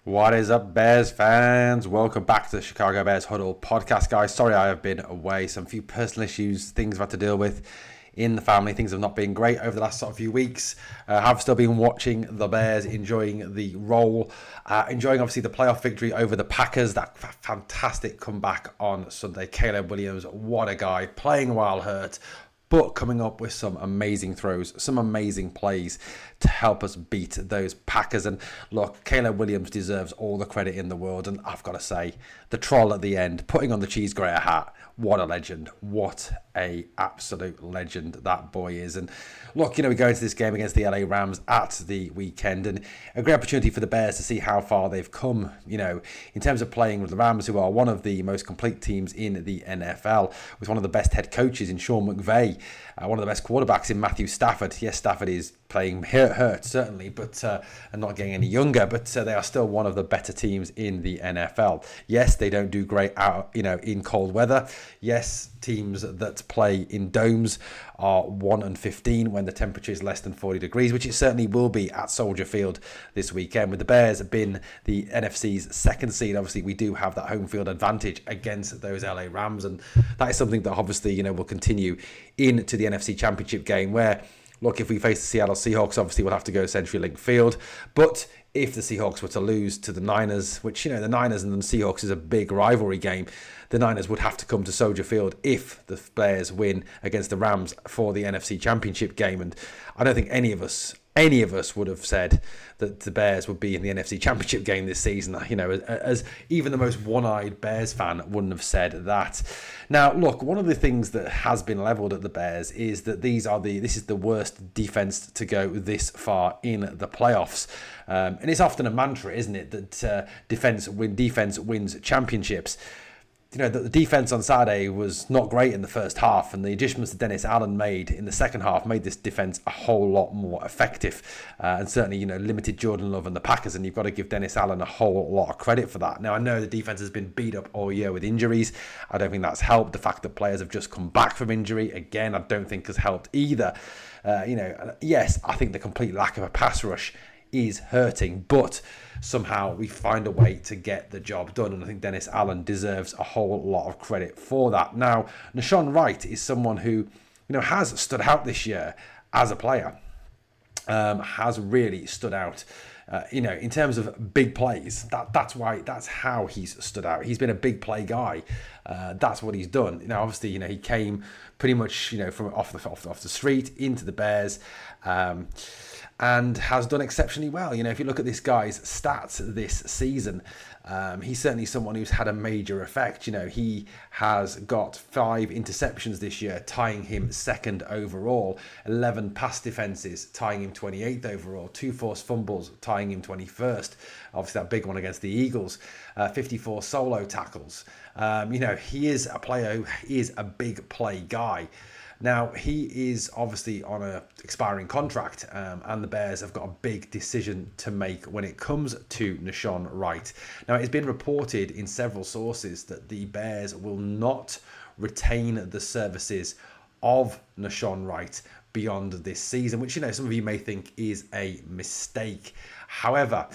What is up, Bears fans? Welcome back to the Chicago Bears Huddle podcast, guys. Sorry I have been away. Some few personal issues, things I've had to deal with in the family. Things have not been great over the last few weeks. Have still been watching the Bears, enjoying the role, enjoying obviously the playoff victory over the Packers. That fantastic comeback on Sunday. Caleb Williams, what a guy, playing while hurt, but coming up with some amazing throws, some amazing plays to help us beat those Packers. And look, Caleb Williams deserves all the credit in the world. And I've got to say, the troll at the end, putting on the cheese grater hat, what a legend. What a absolute legend that boy is. And look, we go into this game against the LA Rams at the weekend, and a great opportunity for the Bears to see how far they've come, in terms of playing with the Rams, who are one of the most complete teams in the NFL, with one of the best head coaches in Sean McVay, one of the best quarterbacks in Matthew Stafford. Yes, Stafford is playing hurt certainly, but and not getting any younger, but they are still one of the better teams in the NFL. Yes, they don't do great out, in cold weather. Yes, teams that play in domes are 1-15 when the temperature is less than 40 degrees, which it certainly will be at Soldier Field this weekend. With the Bears being the NFC's second seed, obviously we do have that home field advantage against those LA Rams, and that is something that obviously will continue into the NFC Championship game, where look, if we face the Seattle Seahawks, obviously we'll have to go CenturyLink Field. But if the Seahawks were to lose to the Niners, which, the Niners and the Seahawks is a big rivalry game, the Niners would have to come to Soldier Field if the Bears win against the Rams for the NFC Championship game. And I don't think any of us would have said that the Bears would be in the NFC Championship game this season. As even the most one-eyed Bears fan wouldn't have said that. Now, look, one of the things that has been levelled at the Bears is that this is the worst defense to go this far in the playoffs. And it's often a mantra, isn't it, that defense wins championships. The defense on Saturday was not great in the first half, and the adjustments that Dennis Allen made in the second half made this defense a whole lot more effective, and certainly, limited Jordan Love and the Packers, and you've got to give Dennis Allen a whole lot of credit for that. Now, I know the defense has been beat up all year with injuries. I don't think that's helped. The fact that players have just come back from injury, again, I don't think has helped either. Yes, I think the complete lack of a pass rush is hurting, but somehow we find a way to get the job done, and I think Dennis Allen deserves a whole lot of credit for that. Now, Nan Wright is someone who has stood out this year as a player, has really stood out. In terms of big plays, that's how he's stood out. He's been a big play guy. That's what he's done. Obviously, he came pretty much, from off the street into the Bears, and has done exceptionally well. If you look at this guy's stats this season, he's certainly someone who's had a major effect. He has got 5 interceptions this year, tying him second overall, 11 pass defenses, tying him 28th overall, 2 forced fumbles, tying him 21st. Obviously, that big one against the Eagles, 54 solo tackles. He is a player who is a big play guy. Now, he is obviously on an expiring contract, and the Bears have got a big decision to make when it comes to Nan Wright. Now, it's been reported in several sources that the Bears will not retain the services of Nan Wright beyond this season, which, some of you may think is a mistake. However,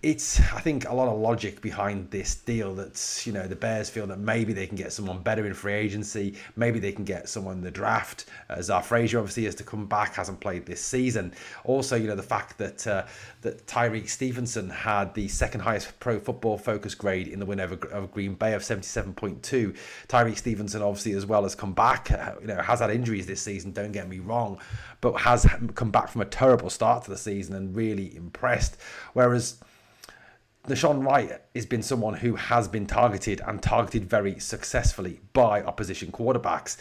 it's, I think, a lot of logic behind this deal that, the Bears feel that maybe they can get someone better in free agency. Maybe they can get someone in the draft. Zar Frazier obviously has to come back, hasn't played this season. Also, the fact that Tyreek Stevenson had the second highest pro football focus grade in the win over Green Bay of 77.2. Tyreek Stevenson obviously as well has come back, has had injuries this season, don't get me wrong, but has come back from a terrible start to the season and really impressed. Whereas Nan Wright has been someone who has been targeted very successfully by opposition quarterbacks.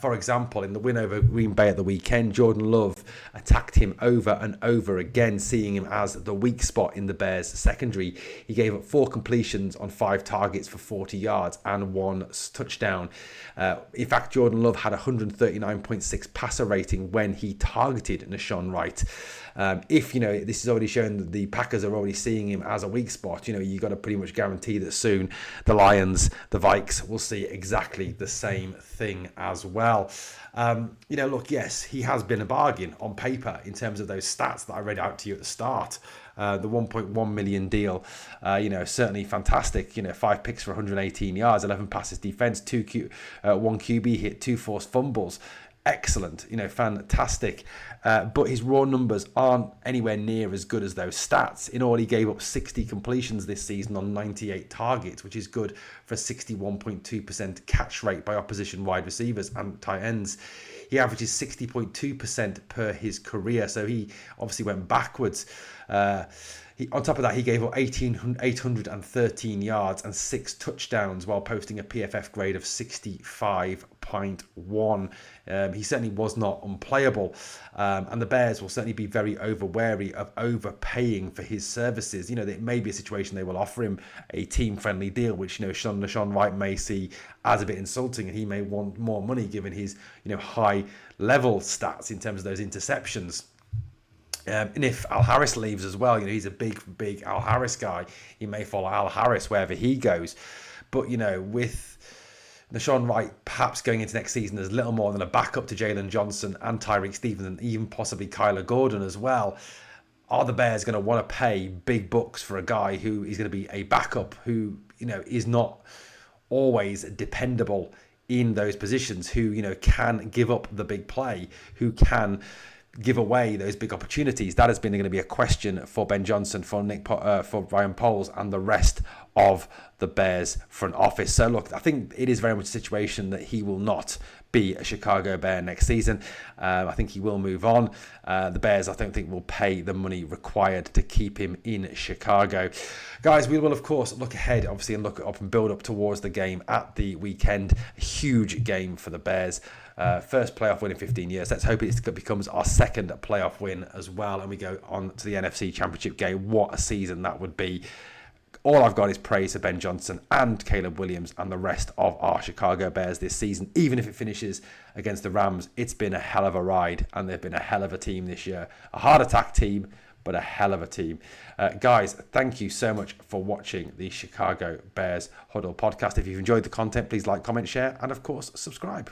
For example, in the win over Green Bay at the weekend, Jordan Love attacked him over and over again, seeing him as the weak spot in the Bears secondary. He gave up 4 completions on 5 targets for 40 yards and 1 touchdown. In fact, Jordan Love had 139.6 passer rating when he targeted Nan Wright. If, this is already shown that the Packers are already seeing him as a weak spot, you got to pretty much guarantee that soon the Lions, the Vikes will see exactly the same thing as well. Look, yes, he has been a bargain on paper in terms of those stats that I read out to you at the start. The 1.1 million deal, certainly fantastic. 5 picks for 118 yards, 11 passes defense, 1 QB hit, 2 forced fumbles. Excellent, fantastic. But his raw numbers aren't anywhere near as good as those stats. In all, he gave up 60 completions this season on 98 targets, which is good for a 61.2% catch rate by opposition wide receivers and tight ends. He averages 60.2% per his career, so he obviously went backwards. On top of that, he gave up 813 yards and 6 touchdowns while posting a PFF grade of 65.1. He certainly was not unplayable, and the Bears will certainly be very wary of overpaying for his services. It may be a situation they will offer him a team-friendly deal, which Nan Wright may see as a bit insulting, and he may want more money given his high-level stats in terms of those interceptions. And if Al Harris leaves as well, he's a big Al Harris guy. He may follow Al Harris wherever he goes. But, with Nan Wright perhaps going into next season as little more than a backup to Jalen Johnson and Tyreek Stevens and even possibly Kyler Gordon as well, are the Bears going to want to pay big bucks for a guy who is going to be a backup, who, is not always dependable in those positions, who, can give up the big play, who can give away those big opportunities? That has been going to be a question for Ben Johnson, for Ryan Poles, and the rest of the Bears front office. So look, I think it is very much a situation that he will not be a Chicago Bear next season. I think he will move on. The Bears, I don't think, will pay the money required to keep him in Chicago. Guys, we will, of course, look ahead, obviously, and look up and build up towards the game at the weekend. A huge game for the Bears. First playoff win in 15 years. Let's hope it becomes our second playoff win as well, and we go on to the NFC Championship game. What a season that would be. All I've got is praise for Ben Johnson and Caleb Williams and the rest of our Chicago Bears this season. Even if it finishes against the Rams, it's been a hell of a ride, and they've been a hell of a team this year. A hard attack team, but a hell of a team. Guys, thank you so much for watching the Chicago Bears Huddle podcast. If you've enjoyed the content, please like, comment, share, and of course, subscribe.